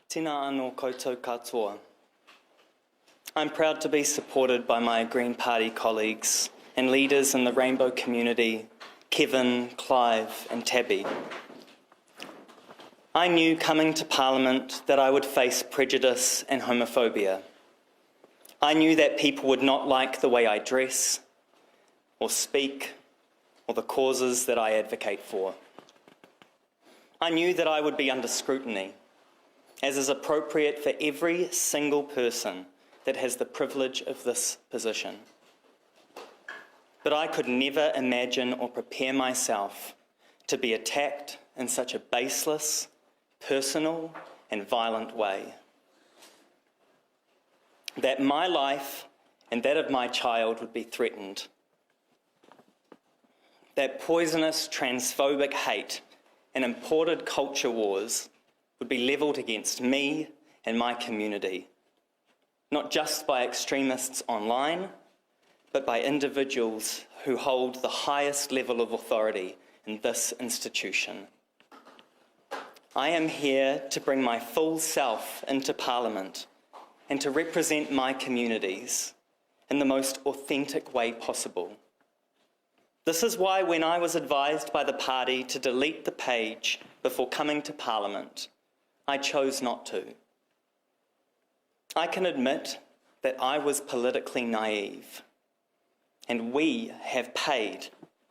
Tēnā anō koutou katoa. I'm proud to be supported by my Green Party colleagues and leaders in the rainbow community, Kevin, Clive and Tabby. I knew coming to Parliament that I would face prejudice and homophobia. I knew that people would not like the way I dress or speak or the causes that I advocate for. I knew that I would be under scrutiny, as is appropriate for every single person that has the privilege of this position. But I could never imagine or prepare myself to be attacked in such a baseless, personal, and violent way. That my life and that of my child would be threatened. That poisonous, transphobic hate and imported culture wars would be levelled against me and my community, not just by extremists online, but by individuals who hold the highest level of authority in this institution. I am here to bring my full self into Parliament and to represent my communities in the most authentic way possible. This is why when I was advised by the party to delete the page before coming to Parliament, I chose not to. I can admit that I was politically naive, and we have paid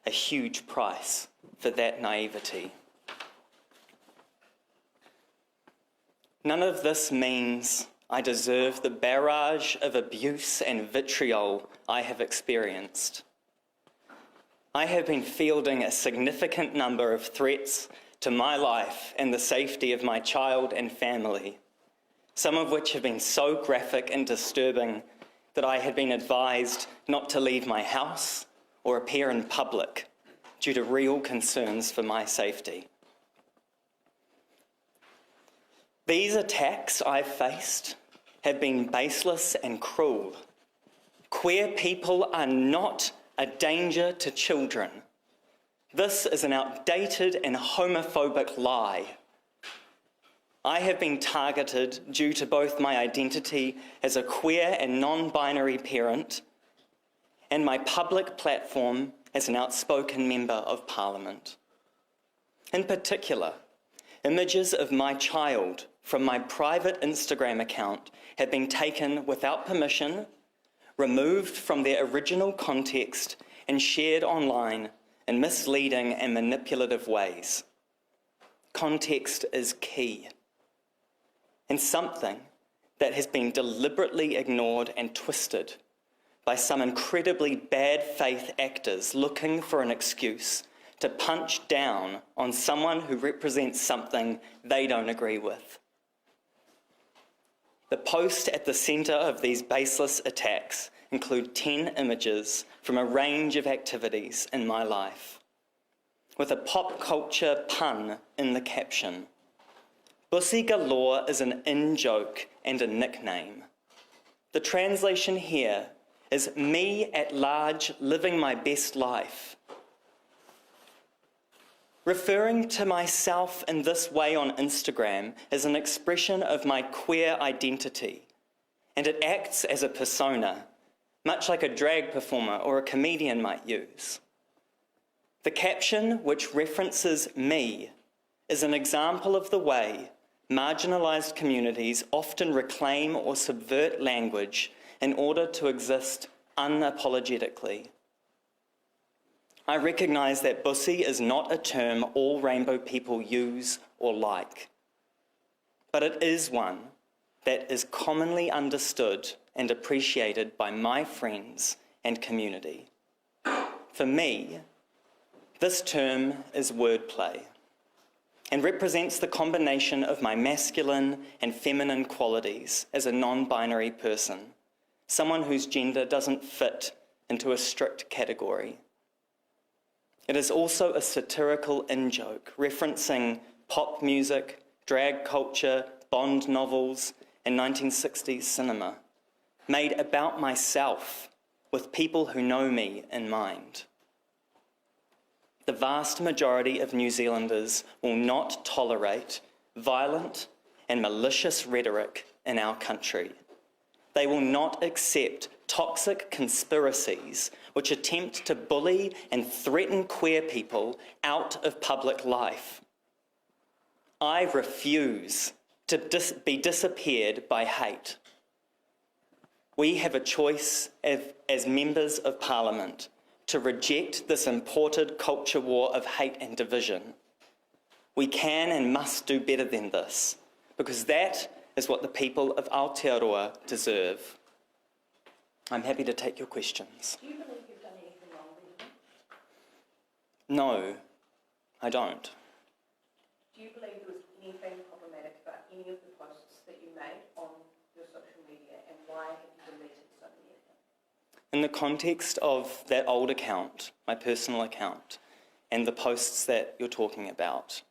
a huge price for that naivety. None of this means I deserve the barrage of abuse and vitriol I have experienced. I have been fielding a significant number of threats to my life and the safety of my child and family, some of which have been so graphic and disturbing that I had been advised not to leave my house or appear in public due to real concerns for my safety. These attacks I've faced have been baseless and cruel. Queer people are not a danger to children. This is an outdated and homophobic lie. I have been targeted due to both my identity as a queer and non-binary parent and my public platform as an outspoken member of Parliament. In particular, images of my child from my private Instagram account have been taken without permission, removed from their original context, and shared online in misleading and manipulative ways. Context is key, and something that has been deliberately ignored and twisted by some incredibly bad faith actors looking for an excuse to punch down on someone who represents something they don't agree with. The posts at the centre of these baseless attacks include 10 images from a range of activities in my life, with a pop culture pun in the caption. Bussy Galore is an in-joke and a nickname. The translation here is me at large living my best life. Referring to myself in this way on Instagram is an expression of my queer identity, and it acts as a persona, much like a drag performer or a comedian might use. The caption, which references me, is an example of the way marginalised communities often reclaim or subvert language in order to exist unapologetically. I recognise that Bussy is not a term all rainbow people use or like, but it is one that is commonly understood and appreciated by my friends and community. For me, this term is wordplay and represents the combination of my masculine and feminine qualities as a non-binary person, someone whose gender doesn't fit into a strict category. It is also a satirical in-joke, referencing pop music, drag culture, Bond novels, and 1960s cinema, made about myself with people who know me in mind. The vast majority of New Zealanders will not tolerate violent and malicious rhetoric in our country. They will not accept toxic conspiracies which attempt to bully and threaten queer people out of public life. I refuse to be disappeared by hate. We have a choice as members of Parliament to reject this imported culture war of hate and division. We can and must do better than this, because that is what the people of Aotearoa deserve. I'm happy to take your questions. Do you believe you've done anything wrong, Benjamin? No, I don't. Do you believe there was anything problematic about any of the posts that you made on your social media, and why have you deleted so many of them? In the context of that old account, my personal account, and the posts that you're talking about,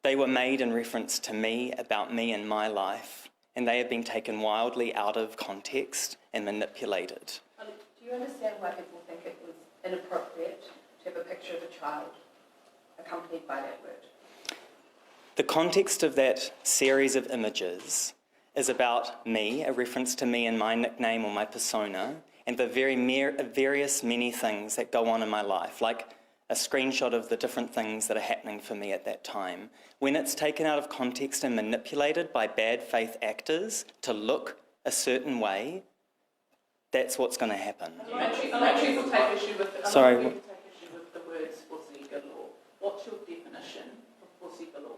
they were made in reference to me, about me and my life, and they have been taken wildly out of context and manipulated. Do you understand why people think it was inappropriate to have a picture of a child accompanied by that word? The context of that series of images is about me, a reference to me and my nickname or my persona, and the various many things that go on in my life, like a screenshot of the different things that are happening for me at that time. When it's taken out of context and manipulated by bad faith actors to look a certain way, that's what's going to happen. A lot of people take issue with the words Bussy Galore. What's your definition of Bussy Galore?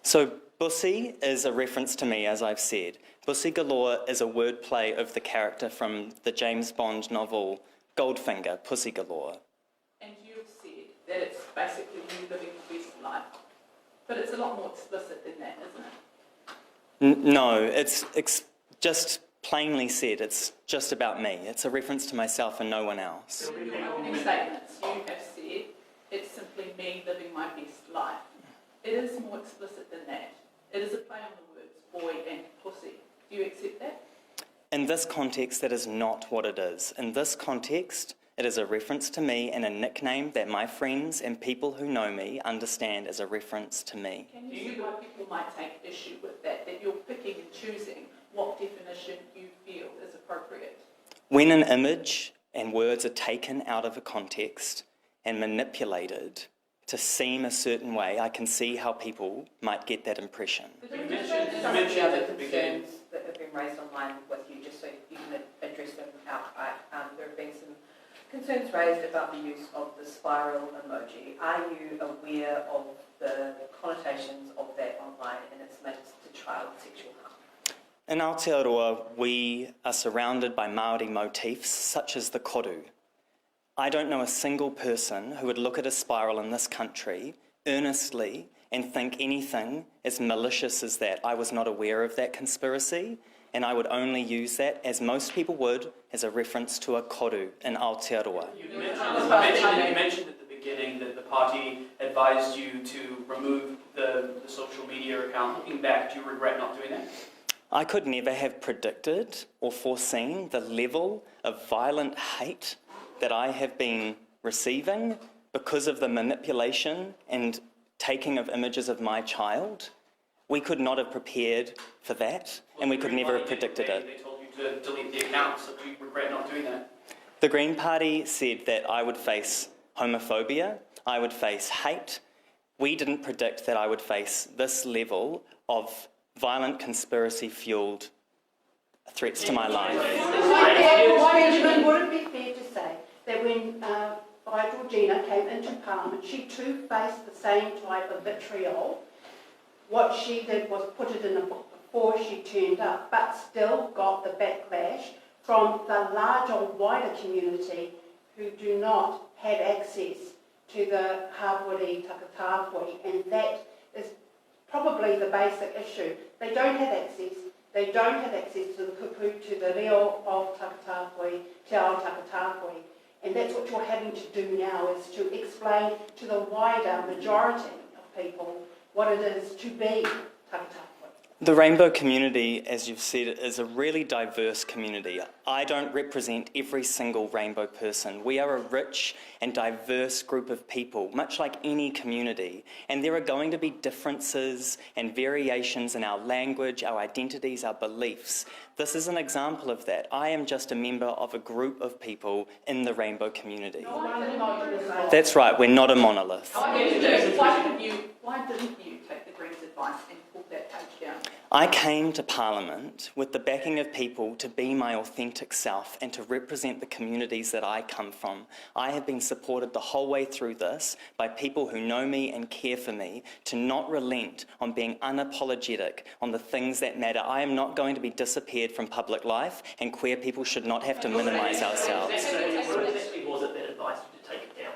So Bussy is a reference to me, as I've said. Bussy Galore is a wordplay of the character from the James Bond novel Goldfinger, Pussy Galore. And you've said that it's basically you living the best life. But it's a lot more explicit than that, isn't it? No, it's just plainly said, it's just about me. It's a reference to myself and no one else. In your opening statements, you have said it's simply me living my best life. It is more explicit than that. It is a play on the words boy and pussy. Do you accept that? In this context, that is not what it is. In this context, it is a reference to me and a nickname that my friends and people who know me understand as a reference to me. Can you see why people might take issue with that you're picking and choosing what definition you feel is appropriate? When an image and words are taken out of a context and manipulated to seem a certain way, I can see how people might get that impression. Some of the other concerns that have been raised online with you, just so you can address them outright, there have been some concerns raised about the use of the spiral emoji. Are you aware of the connotations of that online and its links to child sexual harm? In Aotearoa, we are surrounded by Māori motifs such as the Koru. I don't know a single person who would look at a spiral in this country earnestly and think anything as malicious as that. I was not aware of that conspiracy, and I would only use that, as most people would, as a reference to a Koru in Aotearoa. You mentioned at the beginning that the party advised you to remove the social media account. Looking back, do you regret not doing that? I could never have predicted or foreseen the level of violent hate that I have been receiving because of the manipulation and taking of images of my child. We could not have prepared for that, and we could never have predicted it. They told you to delete the account, so do you regret not doing that? The Green Party said that I would face homophobia, I would face hate. We didn't predict that I would face this level of violent conspiracy-fueled threats to my life. Benjamin, would it be fair to say that when Georgina came into Parliament, she too faced the same type of vitriol? What she did was put it in a book before she turned up, but still got the backlash from the larger, wider community who do not have access to the hāwari takatāwhi, and that is probably the basic issue. They don't have access. They don't have access to the kupu, to the reo of takatāwhi, te ao takatāwhi. And that's what you're having to do now, is to explain to the wider majority of people what it is to be takatāwhi. The rainbow community, as you've said, is a really diverse community. I don't represent every single rainbow person. We are a rich and diverse group of people, much like any community. And there are going to be differences and variations in our language, our identities, our beliefs. This is an example of that. I am just a member of a group of people in the rainbow community. That's right, we're not a monolith. Why didn't you take the Greens' advice and pull that page down? I came to Parliament with the backing of people to be my authentic self and to represent the communities that I come from. I have been supported the whole way through this by people who know me and care for me to not relent on being unapologetic on the things that matter. I am not going to be disappeared from public life, and queer people should not have to minimise ourselves. Who exactly was it that advised you to take it down?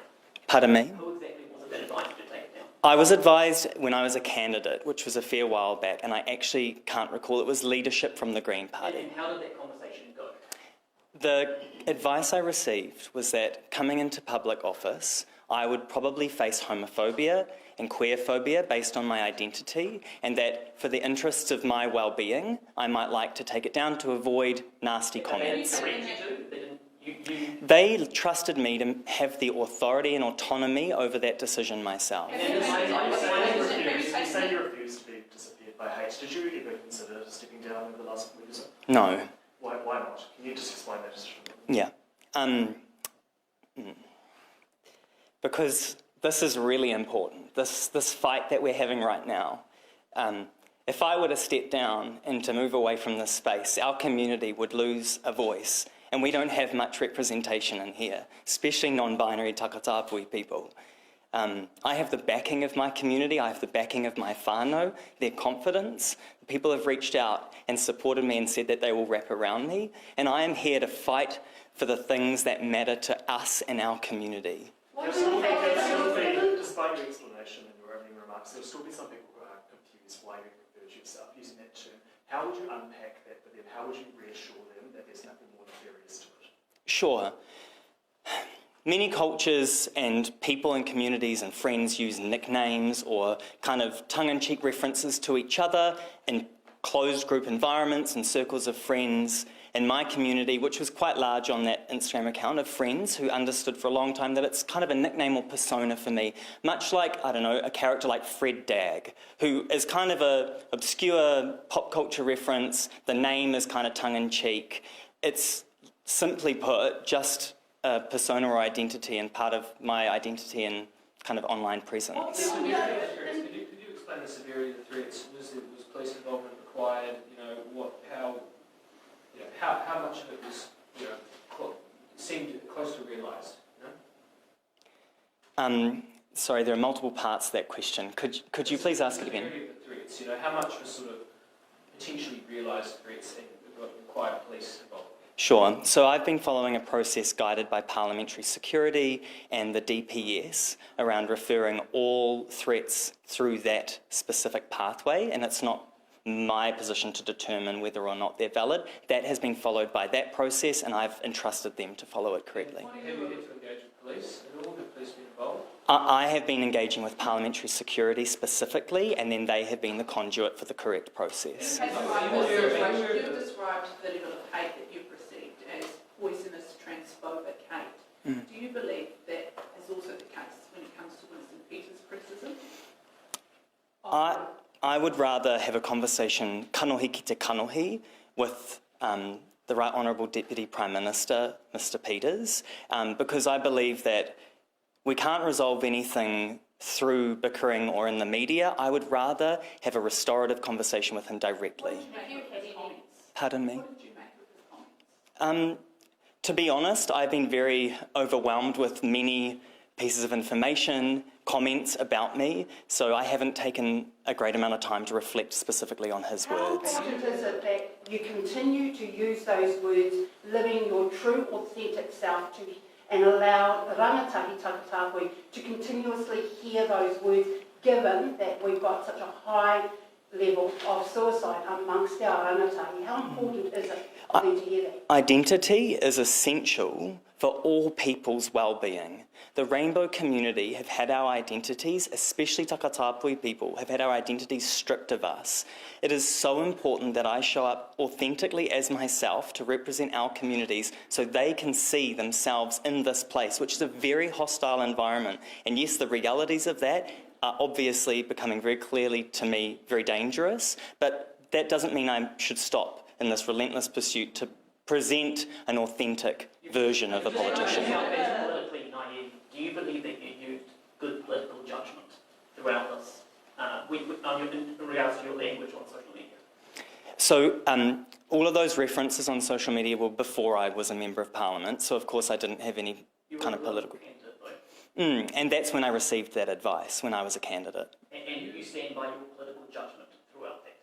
Pardon me? Who exactly was it that advised you to take it down? I was advised when I was a candidate, which was a fair while back, and I actually can't recall. It was leadership from the Green Party. And how did that conversation go? The advice I received was that coming into public office, I would probably face homophobia and queerphobia based on my identity, and that for the interests of my well-being, I might like to take it down to avoid nasty comments. They trusted me to have the authority and autonomy over that decision myself. You say you refused to be disappeared by hate. Did you ever consider stepping down over the last week or so? No. Why not? Can you just explain that decision? Yeah. Because this is really important, this fight that we're having right now. If I were to step down and to move away from this space, our community would lose a voice, and we don't have much representation in here, especially non-binary takatapui people. I have the backing of my community, I have the backing of my whānau, their confidence. People have reached out and supported me and said that they will wrap around me, and I am here to fight for the things that matter to us and our community. Despite your explanation and your opening remarks, there will still be some people who are confused why you refer to yourself using that term. How would you unpack that for them? How would you reassure them that there's nothing more nefarious to it? Sure. Many cultures and people and communities and friends use nicknames or kind of tongue-in-cheek references to each other in closed group environments and circles of friends. In my community, which was quite large on that Instagram account of friends who understood for a long time that it's kind of a nickname or persona for me, much like, I don't know, a character like Fred Dagg, who is kind of an obscure pop culture reference. The name is kind of tongue-in-cheek. It's, simply put, just a persona or identity and part of my identity and kind of online presence. Could you explain the severity of the threats? Was police involvement required? How much of it was, seemed close to realised? Sorry, there are multiple parts to that question. Could you please ask it again? The severity of the threats, how much was sort of potentially realised threats and required police involvement? Sure. So I've been following a process guided by Parliamentary Security and the DPS around referring all threats through that specific pathway, and it's not my position to determine whether or not they're valid. That has been followed by that process, and I've entrusted them to follow it correctly. Have you had to engage with police at all? Have police been involved? I have been engaging with Parliamentary Security specifically, and then they have been the conduit for the correct process. You've described the level of hate that you've received as poisonous, transphobic hate. Do you believe that is also the case when it comes to Winston Peters' criticism? I would rather have a conversation kanohi ki te kanohi with the Right Honourable Deputy Prime Minister, Mr Peters, because I believe that we can't resolve anything through bickering or in the media. I would rather have a restorative conversation with him directly. Have you had comments? Pardon me? What did you make of his comments? To be honest, I've been very overwhelmed with many pieces of information, comments about me, so I haven't taken a great amount of time to reflect specifically on his words. How important is it that you continue to use those words, living your true, authentic self, and allow rangatahi takatapui to continuously hear those words, given that we've got such a high level of suicide amongst our rangatahi. How important is it for them to hear that? Identity is essential for all people's well-being. The rainbow community have had our identities, especially Takatapui people, have had our identities stripped of us. It is so important that I show up authentically as myself to represent our communities so they can see themselves in this place, which is a very hostile environment. And yes, the realities of that are obviously becoming very clearly to me very dangerous, but that doesn't mean I should stop in this relentless pursuit to present an authentic version of a politician. As politically naive, do you believe that you used good political judgment throughout this, in regards to your language on social media? So all of those references on social media were before I was a Member of Parliament, so of course I didn't have any kind of political... And that's when I received that advice, when I was a candidate. And you stand by your political judgment throughout that?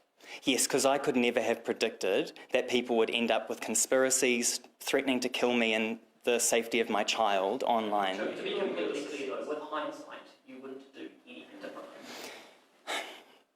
Yes, because I could never have predicted that people would end up with conspiracies threatening to kill me and the safety of my child online. So to be completely clear though, with hindsight, you wouldn't do anything differently?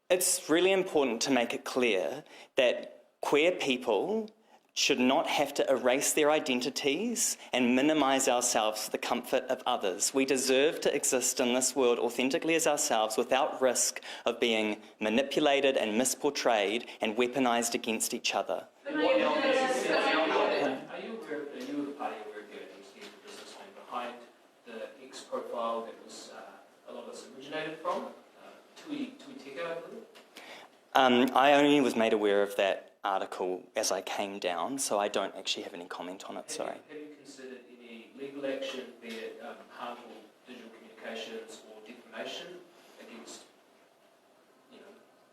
It's really important to make it clear that queer people should not have to erase their identities and minimise ourselves for the comfort of others. We deserve to exist in this world authentically as ourselves without risk of being manipulated and misportrayed and weaponised against each other. Are you the party aware of the businessman behind the X profile that was a lot of this originated from? Tui Teka, I believe? I only was made aware of that article as I came down, so I don't actually have any comment on it, sorry. Have you considered any legal action, be it harmful digital communications or defamation against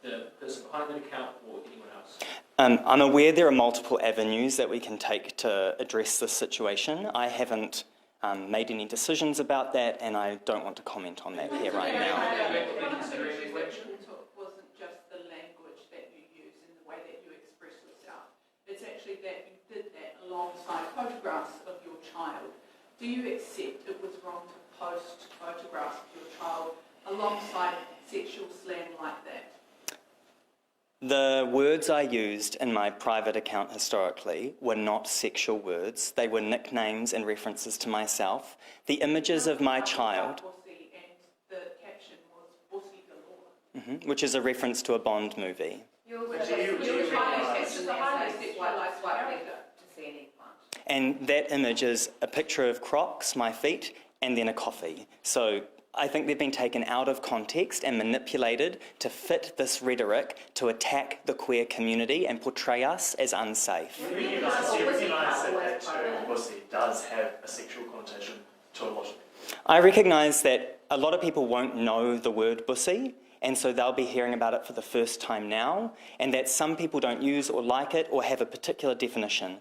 the person behind the account or anyone else? I'm aware there are multiple avenues that we can take to address this situation. I haven't made any decisions about that, and I don't want to comment on that here right now. Wasn't just the language that you use and the way that you express yourself. It's actually that you did that alongside photographs of your child. Do you accept it was wrong to post photographs of your child alongside sexual slang like that? The words I used in my private account historically were not sexual words. They were nicknames and references to myself. The images of my child... Bussy, and the caption was Bussy Galore. which is a reference to a Bond movie. And that image is a picture of Crocs, my feet, and then a coffee. So I think they've been taken out of context and manipulated to fit this rhetoric to attack the queer community and portray us as unsafe. You recognise that that term, Bussy, does have a sexual connotation to a lot of people. I recognise that a lot of people won't know the word Bussy, and so they'll be hearing about it for the first time now, and that some people don't use or like it or have a particular definition.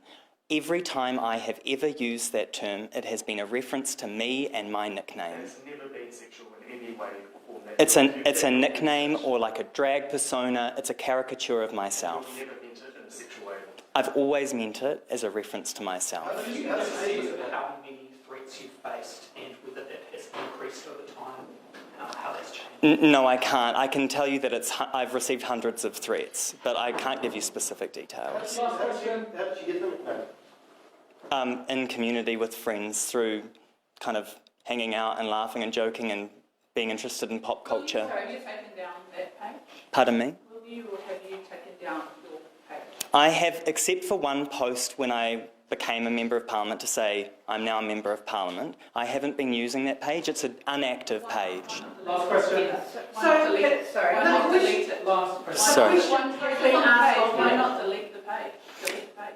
Every time I have ever used that term, it has been a reference to me and my nickname. It's never been sexual in any way or form. It's a nickname or like a drag persona. It's a caricature of myself. You never meant it in a sexual way. I've always meant it as a reference to myself. How do you see how many threats you've faced and whether that has increased over time, how that's changed? No, I can't. I can tell you that I've received hundreds of threats, but I can't give you specific details. How did you get them? In community with friends through kind of hanging out and laughing and joking and being interested in pop culture. Have you taken down that page? Pardon me? Will you or have you taken down your page? I have, except for one post when I became a Member of Parliament to say I'm now a Member of Parliament, I haven't been using that page. It's an inactive page. Last question. Why not delete it? Last question. Sorry. Why not delete the page? Delete the page.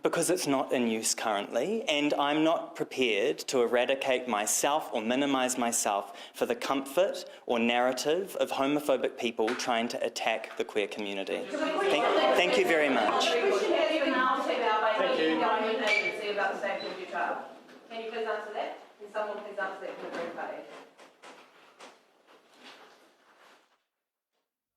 Because it's not in use currently, and I'm not prepared to eradicate myself or minimise myself for the comfort or narrative of homophobic people trying to attack the queer community. Thank you very much. Thank you. About the safety of your child. Can you please answer that? Can someone please answer that from the Green Party?